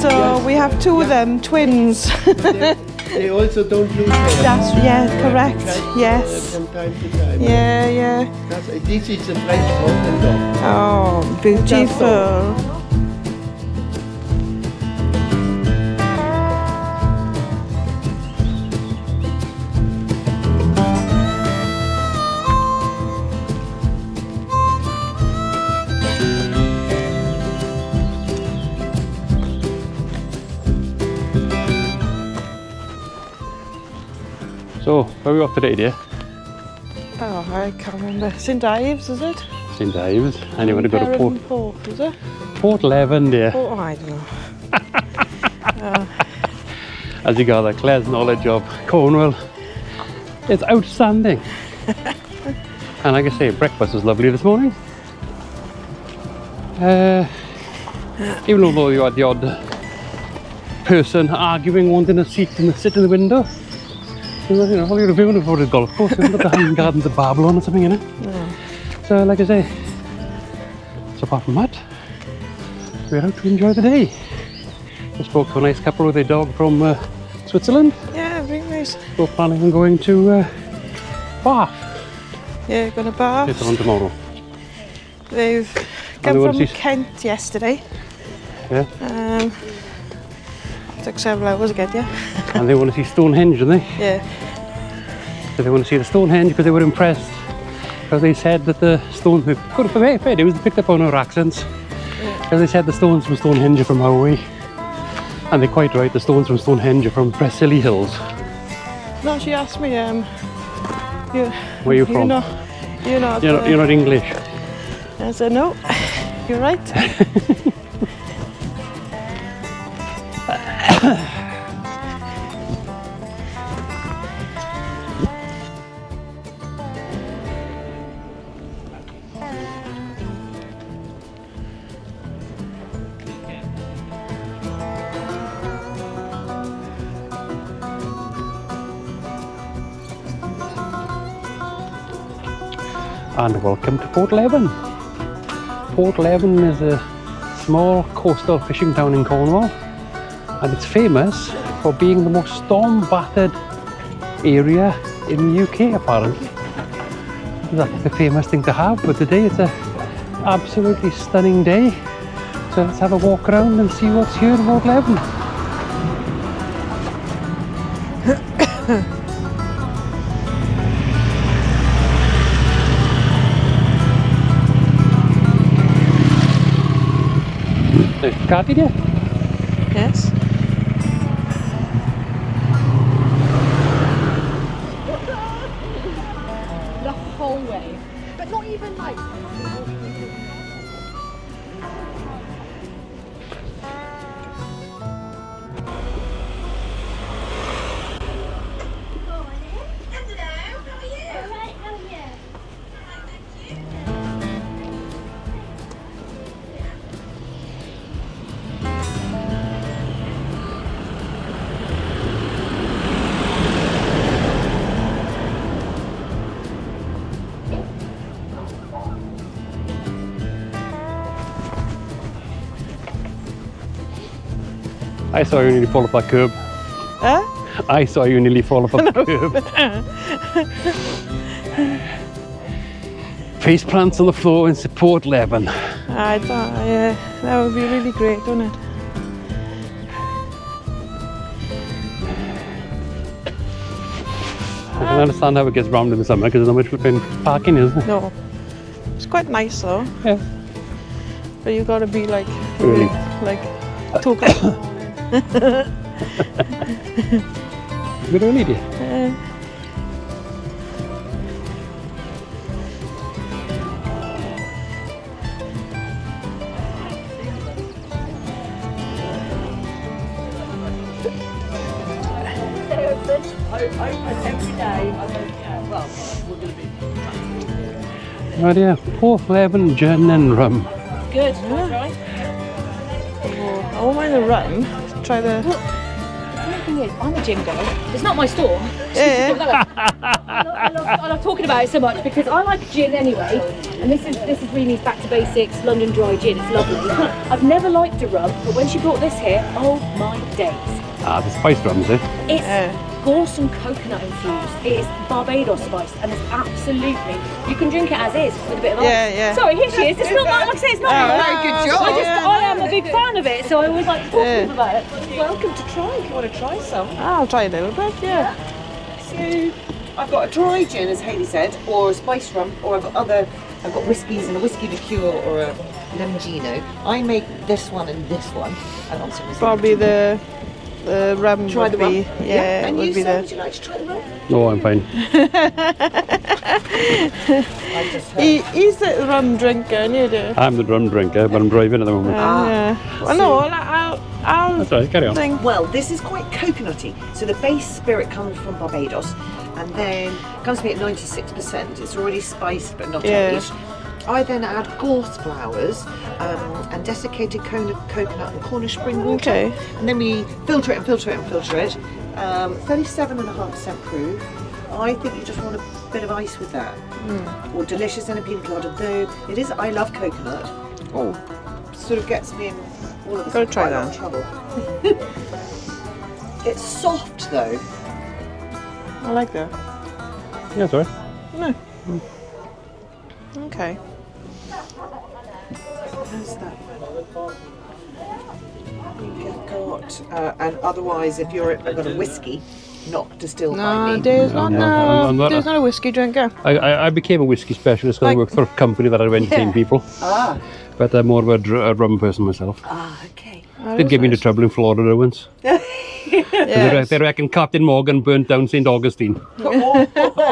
So we have two of them, twins. They also don't lose hair. That's, yeah, correct. Yes. From time to time. Yeah. This is a French mountain dog. Oh, beautiful. So, where are we off today, dear? Oh, I can't remember. St Ives, is it? St Ives. And you want to go to Porth, is it? Porthleven, dear. Oh, I don't know. As you gather, Claire's knowledge of Cornwall is outstanding. And like I say, breakfast was lovely this morning. Even although you had the odd person arguing, wanting a seat and sit in the window. You know, all you're doing for a golf course, you haven't got the hanging gardens of Babylon or something, you know? No. So, like I say, so apart from that, we're out to enjoy the day. I spoke to a nice couple with a dog from Switzerland. Yeah, very nice. We're planning on going to Porth. Yeah, going to Porth. Later on tomorrow. They've come from Kent yesterday. Yeah. Took several hours to get here. And they want to see Stonehenge, don't they? Yeah. So they want to see the Stonehenge because they were impressed. Because they said that the stones, good for me, fair dues, they picked up on our accents. Because they said the stones from Stonehenge are from our way. And they're quite right, the stones from Stonehenge are from Preseli Hills. No, she asked me, where are you from? You're not English. I said, no, you're right. And welcome to Porthleven. Porthleven is a small coastal fishing town in Cornwall, and it's famous for being the most storm-battered area in the UK, apparently. That's the famous thing to have, but today it's an absolutely stunning day. So let's have a walk around and see what's here in Porthleven. There's the car, did you? Yes. The whole way, but not even like. I saw you nearly fall off that curb. Huh? I saw you nearly fall off that curb. Face plants on the floor in Porthleven. I thought, yeah, that would be really great, wouldn't it? I can understand how it gets round in the summer because there's not much flipping parking, isn't it? No. It's quite nice though. Yeah. But you gotta be like, Really? like 2 o'clock. Good early, dear. Right here, Porthleven gin and rum. Good. I won't mind the rum. Try the. The thing is, I'm a gin girl. It's not my store. Yeah. I love talking about it so much because I like gin anyway. And this is Remi's back to basics London dry gin. It's lovely. I've never liked a rum, but when she brought this here, oh my days! Ah, the spice rums, eh? It's gorse and coconut infused. It is Barbados spiced, and it's absolutely. You can drink it as is with a bit of ice. Yeah. Sorry, here she is. It's not like I say. It's not. very good job. I am a big fan of it, so I always like to talk to people about it. Welcome to try if you want to try some. I'll try a little bit, yeah. So I've got a dry gin, as Hayley said, or a spice rum, or I've got whiskies and a whiskey liqueur or a lemongino. I make this one and this one. And also Probably the rum try would the rum. be, yeah, And would you, be sir, the... would you like to try the rum? No, I'm fine. I just heard. He's the rum drinker, and you do. I'm the rum drinker, but I'm driving at the moment. Yeah. Well, no, I'll That's right, carry on. think. Well, this is quite coconutty. So the base spirit comes from Barbados, and then comes to me at 96%. It's already spiced, but not English. I then add gorse flowers and desiccated coconut and Cornish spring water. Okay. And then we filter it and filter it and filter it. 37.5% proof. I think you just want a bit of ice with that. Or delicious and a pina colada. Though it is, I love coconut. Oh, Sort of gets me in all of this Gotta try quite a lot of trouble. It's soft though. I like that. Yeah, sorry. No. Okay. How's that? You've got, and otherwise, if I've got a whiskey, not distilled by No, me. Dave's No, not. no, I'm not- Dave's not a whiskey drinker. I became a whiskey specialist because I Like- worked for a company that I entertain people. Ah, But I'm more of a rum person myself. okay. Did get me into trouble in Florida once. Yes. They reckon Captain Morgan burnt down St Augustine.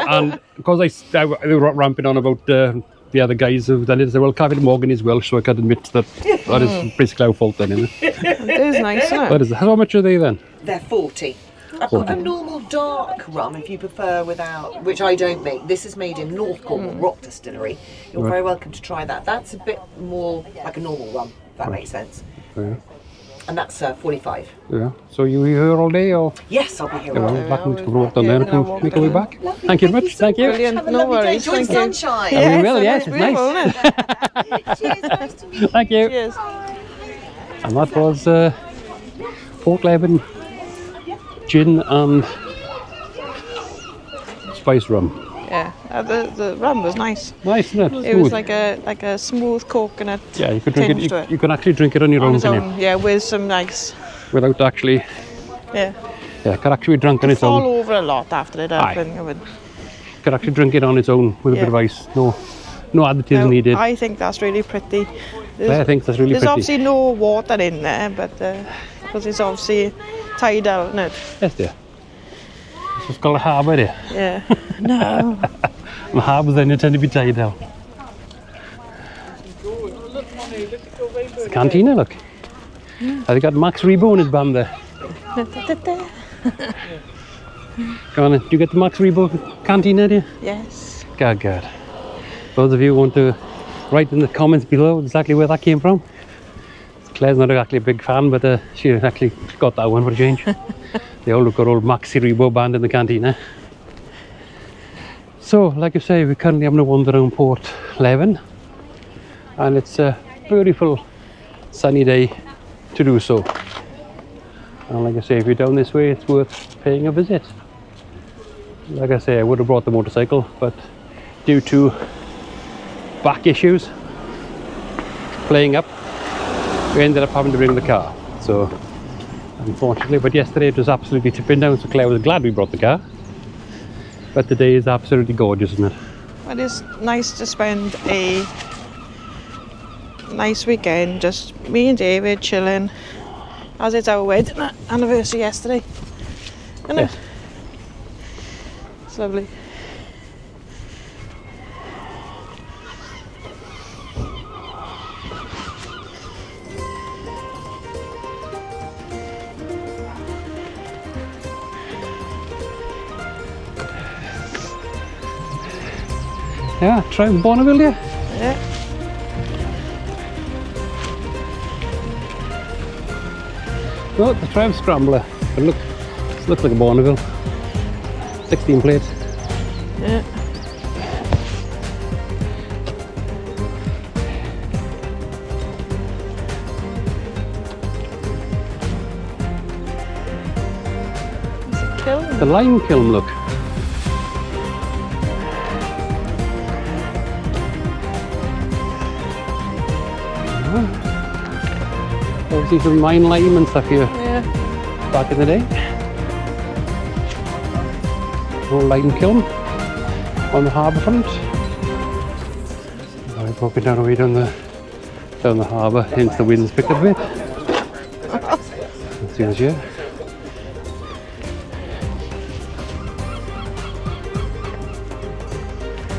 And because they were ramping on about the other guys who've done it, they said, well, Captain Morgan is Welsh, so I can admit that that is basically our fault then, isn't it? It is nice, isn't What it? is it? How much are they then? They're 40. I've got a normal dark rum if you prefer without, which I don't make. This is made in North Cornwall Rock Distillery. You're very welcome to try that. That's a bit more like a normal rum, if that makes sense. Yeah. And that's 45. Yeah. So you here all day or? Yes, I'll be here all Well, day. back to walk down Yeah, there we'll and walk make our way down. back. Thank you very much. Thank you. Brilliant. Have a No lovely day. worries. Enjoy the Thank you. sunshine. Yeah. we will, yes, it's beautiful, nice. isn't it? Cheers, nice to meet you. Thank you. Cheers. And that was Porthleven gin and spice rum. Yeah, the rum was nice. Nice, isn't it? It was Smooth. like a smooth coconut. Yeah, you could drink tinge it. to You can actually drink it on your on own, its can you? own. Yeah, with some nice. Without actually. Yeah. Yeah, could actually drink on its Fall own. over a lot after it Aye. happened. It would. Could actually drink it on its own with a bit of ice. No additives Now, needed. I think that's really pretty. I think that's really There's pretty. obviously no water in there, but because it's obviously tidal, isn't it? Yes, dear. It's called a harbour, there. Yeah. No. And harbours then you tend to be tidal. It's a cantina, look. Have they got Max Rebo in his band there? Go on then. Do you get the Max Rebo cantina, do you? Yes. God. Those of you who want to write in the comments below exactly where that came from. Claire's not exactly a big fan, but she actually got that one for a change. They all look at old Maxi Rebo band in the cantina. So, like I say, we're currently having a wander around Porthleven, and it's a beautiful sunny day to do so. And like I say, if you're down this way, it's worth paying a visit. Like I say, I would have brought the motorcycle, but due to back issues playing up, we ended up having to bring the car. So unfortunately, but yesterday it was absolutely tipping down, so Claire was glad we brought the car. But today is absolutely gorgeous, isn't it? It is nice to spend a nice weekend, just me and David chilling, as it's our wedding anniversary yesterday. Isn't Yes. it? It's lovely. Yeah, try Bonneville, yeah. Yeah. Oh, the Trev Scrambler. But look, this looks like a Bonneville. 16 plates. Yeah. the lime kiln look. Obviously some mine lime and stuff here back in the day. Old lime kiln on the harbour front. Now we're walking down the way down the harbour, hence the wind's picked up a bit. Let's see what's here.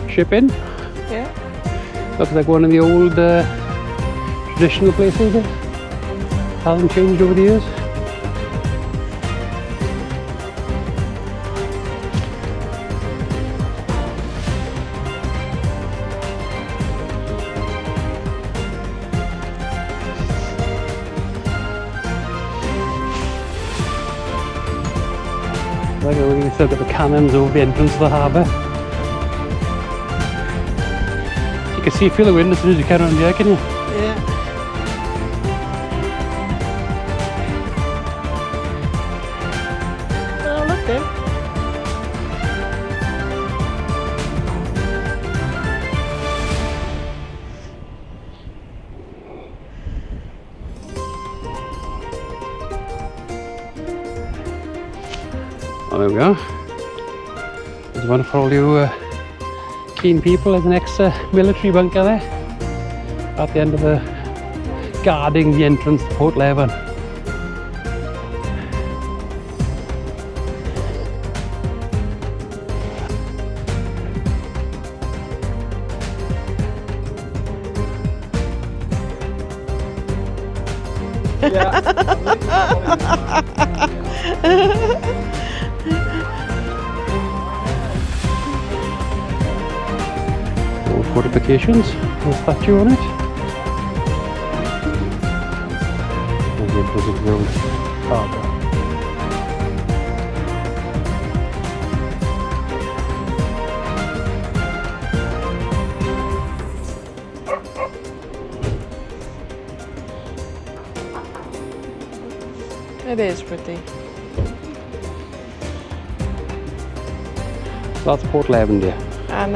Shipping. Yeah. Looks like one of the old traditional places there. Hasn't changed over the years. Like we still got the cannons over the entrance of the harbour. You can see, feel the wind as soon as you carry on there, can you? Yeah. Oh, look there. Oh, there we are. There's one for all you keen people. There's an ex-military bunker there at the end of the guarding the entrance to Porthleven. Old fortifications with a statue on it. And the entrance of the old harbour. It is pretty. That's Porthleven there. And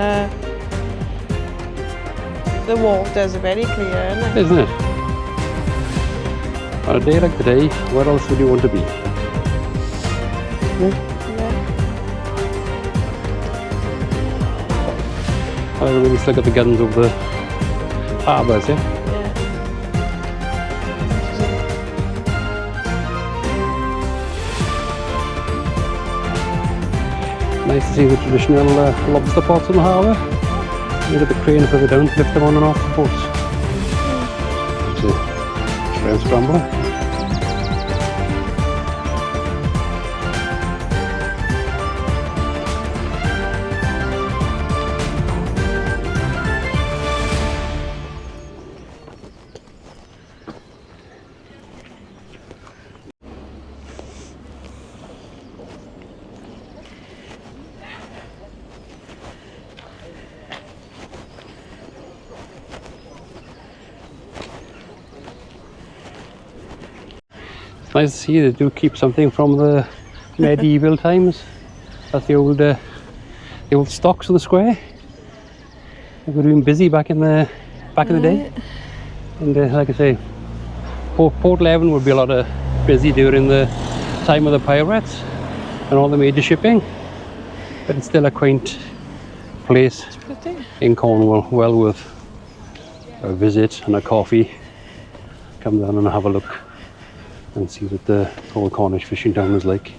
the waters are very clear, isn't it? Isn't it? On a day like today, where else would you want to be? Yeah. I really still got the guns over the harbours, yeah? Nice to see the traditional lobster pots in the harbour. Look at the crane further down to lift them on and off the boats. It's a shrimp scrambler. It's nice to see they do keep something from the medieval times. That's the old stocks of the square. They were doing busy back in the day. And like I say, Porthleven would be a lot of busy during the time of the pirates and all the major shipping. But it's still a quaint place in Cornwall, well worth a visit and a coffee. Come down and have a look and see what the whole Cornish fishing town is like.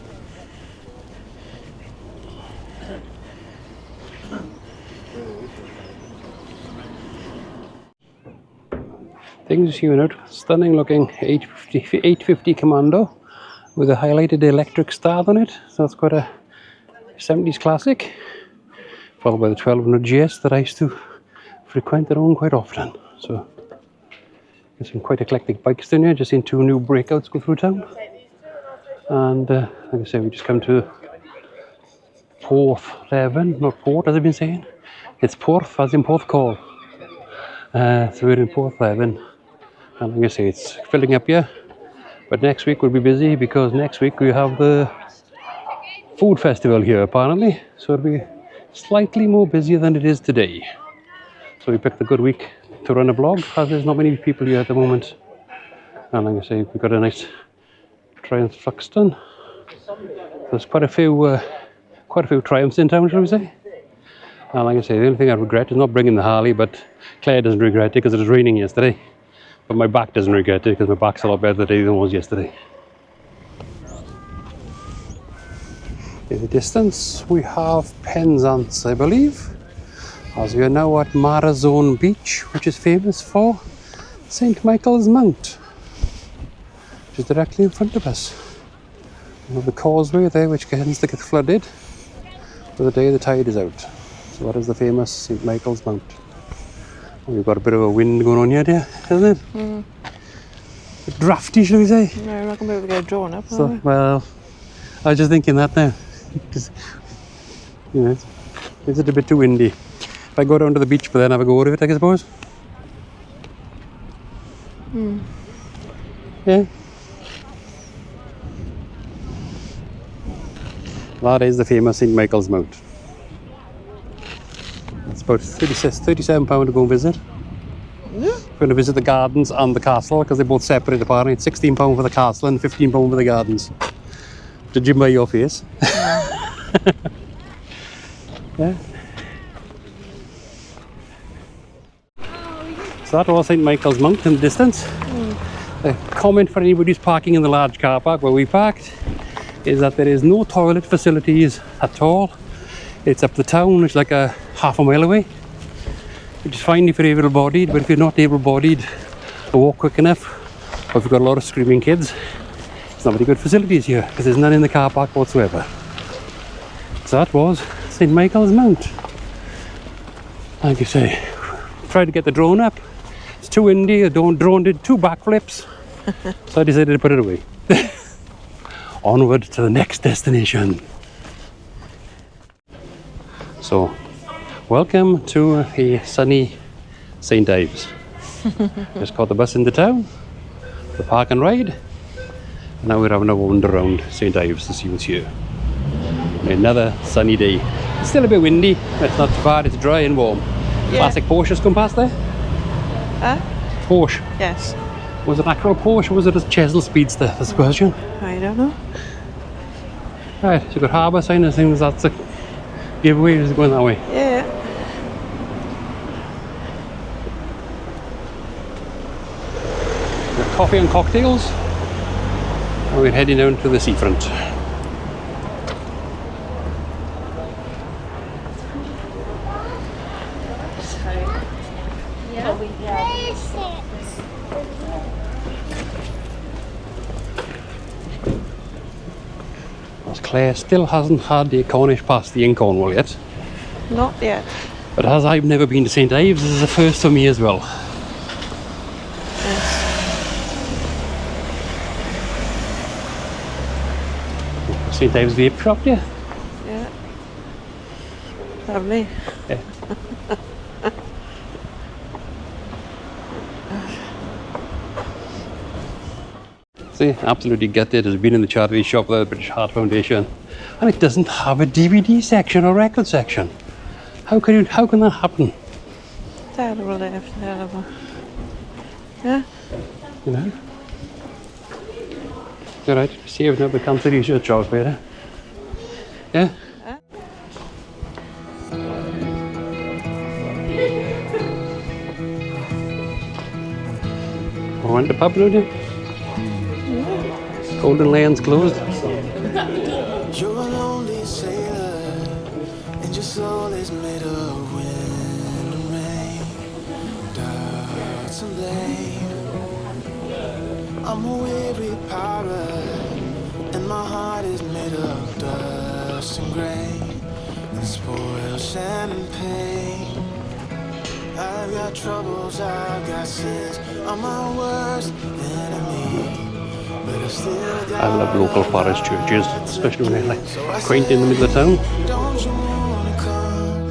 Things you note, stunning looking 850 Commando with a highlighted electric star on it. So that's quite a 70s classic. Followed by the 1200 GS that I used to frequent and own quite often. So there's some quite eclectic bikes down here. Just seen two new breakouts go through town. And like I say, we just come to Porthleven, not Port as I've been saying. It's Porth as in Porthcawl. So we're in Porthleven. And like I say, it's filling up here. But next week we'll be busy because next week we have the food festival here apparently, so it'll be slightly more busier than it is today. So we picked a good week to run a vlog, as there's not many people here at the moment. And like I say, we've got a nice Triumph Fluxton. There's quite a few Triumphs in town, shall we say. And like I say, the only thing I regret is not bringing the Harley, but Claire doesn't regret it because it was raining yesterday. But my back doesn't regret it because my back's a lot better today than it was yesterday. In the distance we have Penzance, I believe, as we are now at Marazone Beach, which is famous for St Michael's Mount, which is directly in front of us. We have the causeway there which tends to get flooded for the day the tide is out. So that is the famous St Michael's Mount. We've got a bit of a wind going on here, dear, isn't it? Mm. A bit drafty, shall we say? No, we're not going to be able to get drawn up, so, well, I was just thinking that now. Because, you know, it's a bit too windy. If I go down to the beach, but then have a go with it, I suppose. Mm. Yeah. That is the famous St Michael's Mount. It's about £37 to go and visit. Yeah. We're going to visit the gardens and the castle because they're both separate apparently. It's £16 for the castle and £15 for the gardens. Judging by your face. Yeah. So that was St Michael's Mount in the distance. A comment for anybody who's parking in the large car park where we parked is that there is no toilet facilities at all. It's up the town, it's like a half a mile away, which is fine if you're able-bodied, but if you're not able-bodied or walk quick enough, or if you've got a lot of screaming kids, there's not very good facilities here because there's none in the car park whatsoever. So that was St Michael's Mount. Like you say, tried to get the drone up. It's too windy, the drone did 2 backflips, so I decided to put it away. Onward to the next destination. So, welcome to a sunny St Ives. Just caught the bus into town, the park and ride. Now we're having a wander around St Ives to see what's here. Another sunny day. It's still a bit windy, but it's not too bad, it's dry and warm. Yeah. Classic Porsches come past there? Huh? Porsche? Yes. Was it an actual Porsche or was it a Chesil Speedster? That's the question. I don't know. Right, so you've got harbour sign and things, that's a giveaway, is it going that way? Yeah. We've got coffee and cocktails. And we're heading down to the seafront. Claire still hasn't had the Cornish pasty in Cornwall yet. Not yet. But as I've never been to St Ives, this is a first for me as well. Yes. St Ives vape shop, yeah? Yeah. Lovely. Yeah. See, absolutely gutted. I've been in the charity shop there, the British Heart Foundation, and it doesn't have a DVD section or record section. How can that happen? Terrible, Dave, terrible. Yeah? You know? It's alright, see I've never come to these your jobs better. Yeah? I went to the pub, did you? Golden Lion's closed. You're a lonely sailor, and your soul is made of wind and rain, darts and blame. I'm a weary pirate, and my heart is made of dust and grain, and spoiled sand and pain. I've got troubles, I've got sins, I'm my worst enemy. I love local parish churches, especially when they're like quaint in the middle of town. Don't you wanna come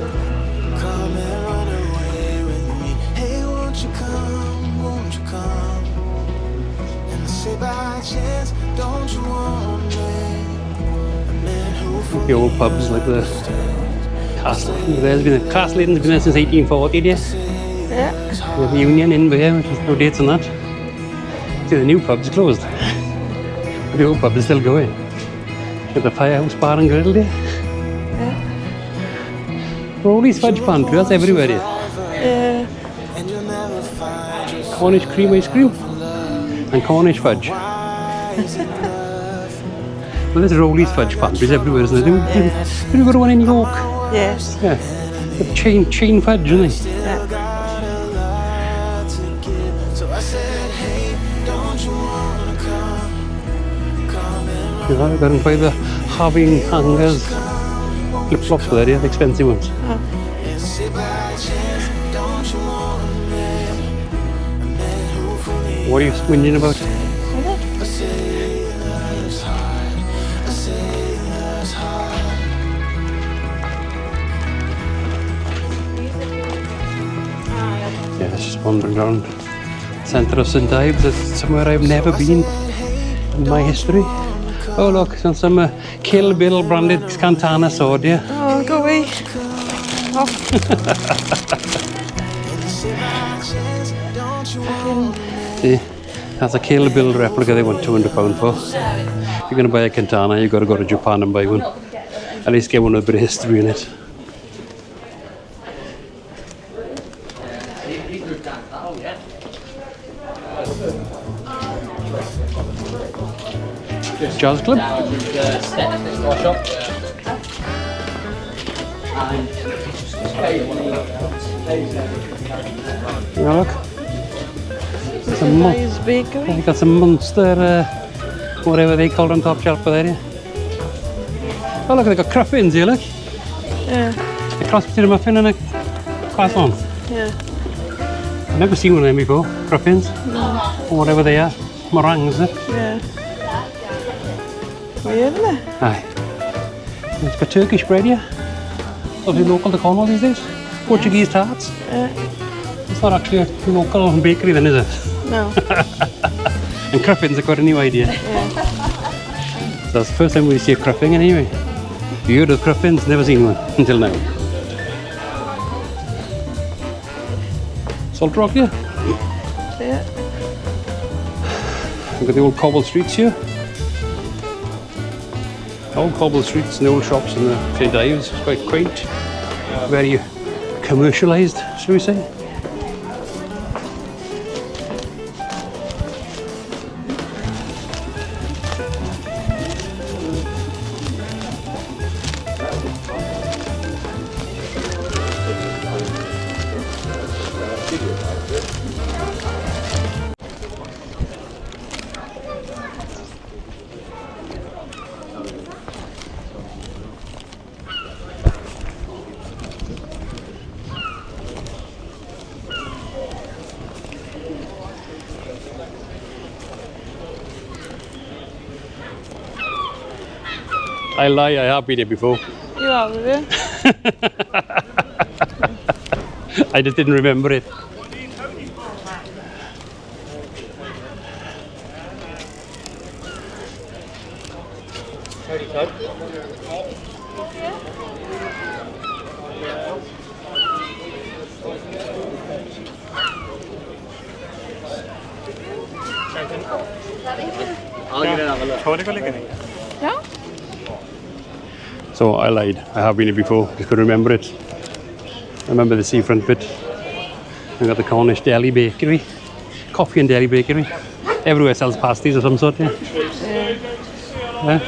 and run away with me? Hey, won't you come? And say by chance, don't you want me? A man who The old pubs like the Castle. There's been a Castle Inn's been there since 1840, yeah. Yeah. We have the Union in there, which is no dates on that. See, the new pub's closed. But the old pub is still going. Got the firehouse bar and grill there. Yeah. Rowley's fudge pantry, that's everywhere here. Yeah. Cornish cream ice cream and Cornish fudge. Well, there's Rowley's fudge pantries everywhere, isn't there? Have you got one in York? Yes. Yeah. The chain fudge, isn't it? Yeah. Yeah, I've got to buy the having hangers, flip-flops there, yeah, the expensive ones. Oh. What are you whinging about? Yeah, it's just wandering around the centre of St Ives. It's somewhere I've never been in my history. Oh look, it's some Kill Bill branded Cantana sword here. Oh, go away. Off. See, that's a Kill Bill replica they want £200 for. If you're going to buy a Cantana, you've got to go to Japan and buy one. At least get one with a bit of history in it. Jazz club? Yeah, look. It's a nice bakery. They got some monster, whatever they call them, top shelf there. Yeah. Oh look, they got cruffins here, look. Yeah. A cross between a muffin and a croissant. Yeah. I've never seen one of them before, cruffins. No. Or whatever they are. Meringues, isn't it? Yeah. Weird, isn't it? Aye. It's got Turkish bread here. Obviously local to Cornwall these days. Portuguese tarts. Yeah. It's not actually a local bakery then, is it? No. And cruffins are quite a new idea. Yeah. So that's the first time we see a cruffin anyway. You heard of cruffins? Never seen one until now. Salt Rock here. Yeah. We've got the old cobble streets here. Old cobble streets and the old shops in the St Ives. It's quite quaint. Very commercialised, shall we say. I lie, I have been here before. You have, have you? I just didn't remember it. Yeah. So I lied, I have been here before, just couldn't remember it. I remember the seafront bit. I got the Cornish Deli Bakery, coffee and deli bakery. Everywhere sells pasties of some sort, yeah. Yeah.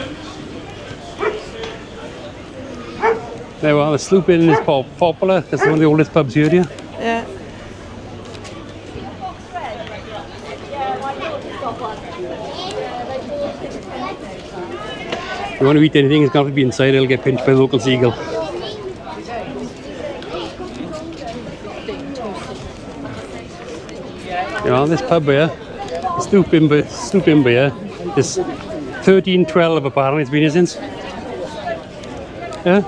There we are, the Sloop Inn is popular. It's one of the oldest pubs here, yeah. Yeah. If you want to eat anything, it's got to be inside, it'll get pinched by the local seagull. You know, this pub here, the Sloop Inn here, is 1312 apparently, it's been here since. Yeah?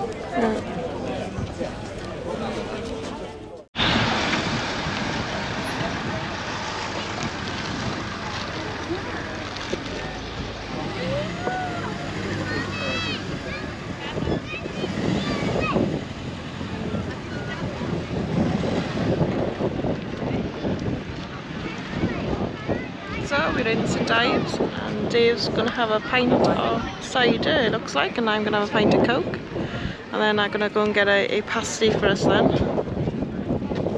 we're in St Ives and Dave's going to have a pint of cider, it looks like, and I'm going to have a pint of Coke. And then I'm going to go and get a pasty for us then.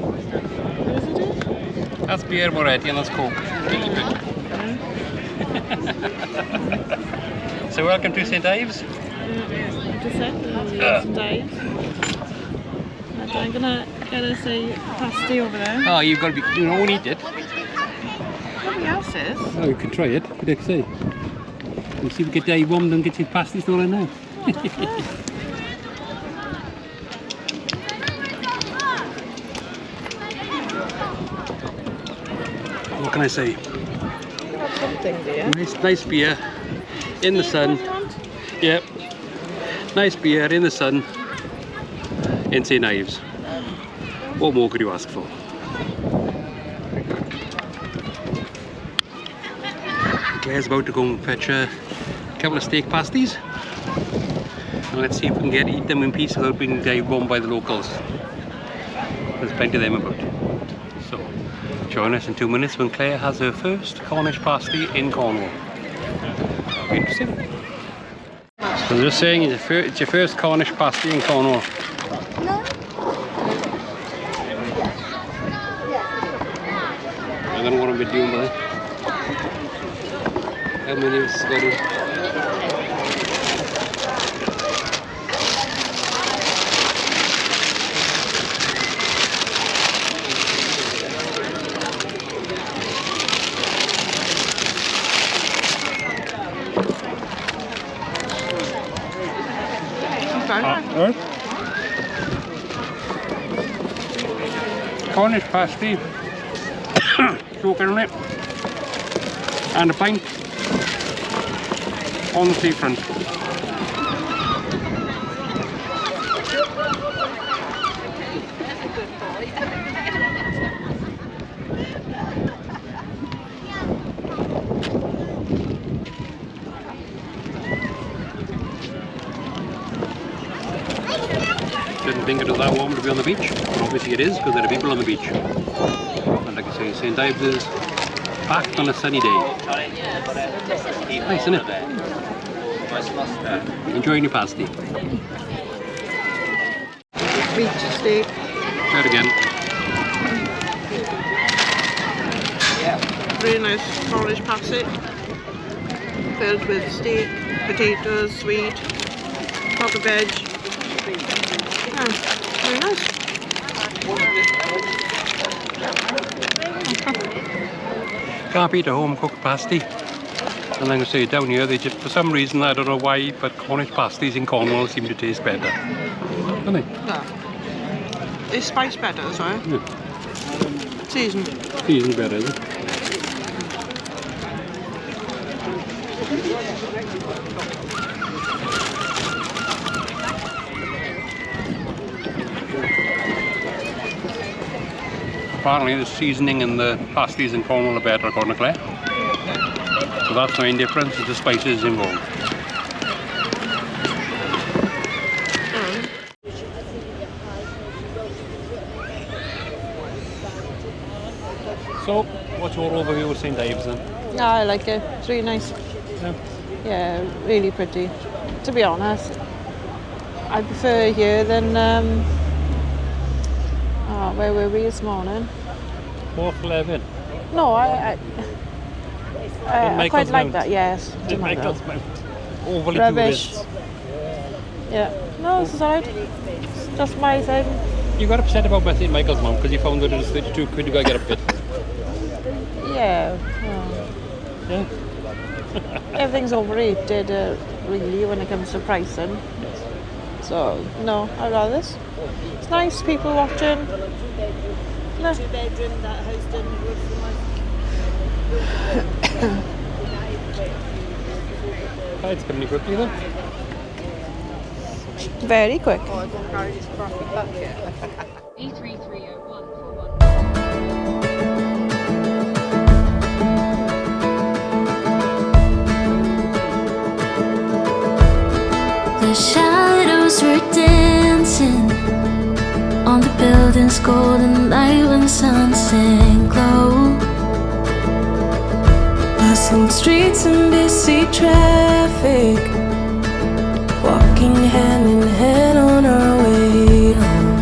What is it, Dave? That's beer already and that's Coke. So welcome to St Ives. What is it? St Ives. I'm going to get us a pasty over there. Oh, you've got to be, you don't eat it. Nobody else is. Oh, you can try it, but let's see. You see, we get Dave warmed and get his pasties all in now. What can I say? Got something there. Nice beer in the sun. Yep. Nice beer in the sun in St Ives. What more could you ask for? Claire's about to go and fetch a couple of steak pasties. And let's see if we can eat them in peace without being bombed by the locals. There's plenty of them about. So, join us in 2 minutes when Claire has her first Cornish pasty in Cornwall. That'll be interesting. So they're just saying it's your first Cornish pasty in Cornwall. I don't know what I'm doing with it. How many is got it? Cornish pasty, choking on it, and a pint on the seafront. Didn't think it was that warm to be on the beach, but obviously it is because there are people on the beach. And like I say, St Ives is packed on a sunny day. Nice, isn't it? Enjoying your pasty. Beach steak. Try it again. Really nice Cornish pasty. Filled with steak, potatoes, sweet, proper veg. Yeah, very nice. Can't beat a home cooked pasty. And like I say, down here they just, for some reason, I don't know why, but Cornish pasties in Cornwall seem to taste better. Don't they? Yeah. They spice better as well. Yeah. Seasoned. Seasoned better, is it? Apparently the seasoning and the pasties in Cornwall are better, according to Claire. So that's the main difference, is the spices involved. So, what's your overview of St Ives then? Yeah, I like it. It's really nice. Yeah. Yeah, really pretty. To be honest, I prefer here than where were we this morning? Porthleven. No, I quite like that. Yes, In Michael's Mount. Overly rubbish. tourist. Yeah, no, this is alright. It's just my thing. You got upset about St Michael's Mount because you found that it was 32 quid, you got to get a bit. Yeah, Yeah. everything's overrated really when it comes to pricing. So no, I'd rather this. It's nice, people watching. No. Two-bedroom, that house down the road from us. It's coming quickly then. Very quick. E3301 for one. The shadows were dancing on the building's golden light when the sun sank low. A Racing streets and busy traffic, walking hand in hand on our way home.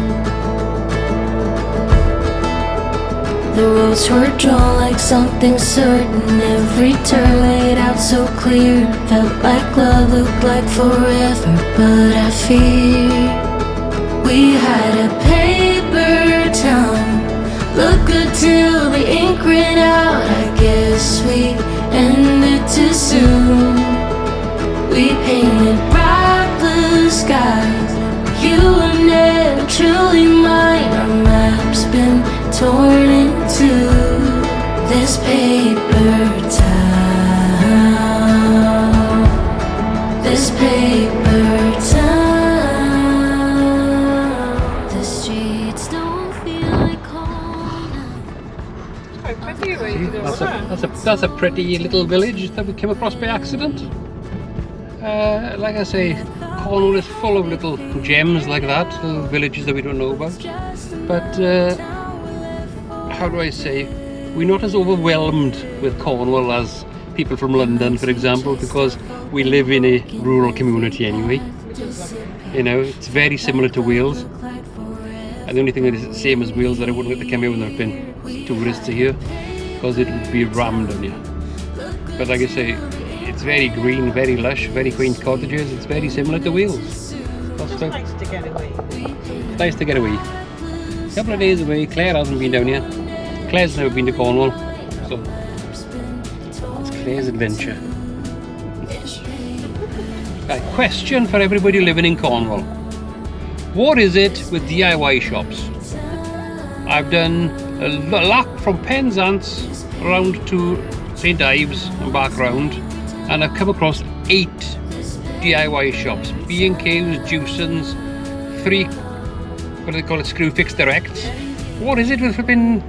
The roads were drawn like something certain, every turn laid out so clear. Felt like love, looked like forever, but I fear we had a paper town. Look good till the ink ran out. I guess we ended too soon. We painted bright blue skies. You were never truly mine. Our map's been torn into this paper town. This paper town. The streets don't feel like home now. Quite pretty way to go, isn't it? That's a pretty little village that we came across by accident. Like I say, Cornwall is full of little gems like that, little villages that we don't know about. But how do I say, we're not as overwhelmed with Cornwall as people from London, for example, because we live in a rural community anyway. You know, it's very similar to Wales. And the only thing that is the same as Wales that I wouldn't let to come here when there have been tourists here, because it would be rammed on you. But like I say, it's very green, very lush, very quaint cottages. It's very similar to Wales. It's nice to get away. It's nice to get away. A couple of days away. Claire hasn't been down here. Claire's never been to Cornwall, so it's Claire's adventure. Right, question for everybody living in Cornwall. What is it with DIY shops? I've done a lap from Penzance round to St Ives and back round, and I've come across 8 DIY shops. B&Qs, Juicens, 3, what do they call it, screw fix directs. What is it with flipping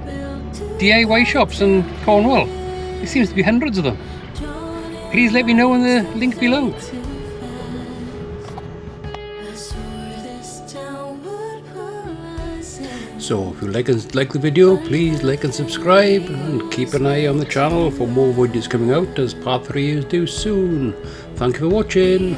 DIY shops in Cornwall? There seems to be hundreds of them. Please let me know in the link below. So if you like the video, please like and subscribe, and keep an eye on the channel for more videos coming out as part 3 is due soon. Thank you for watching.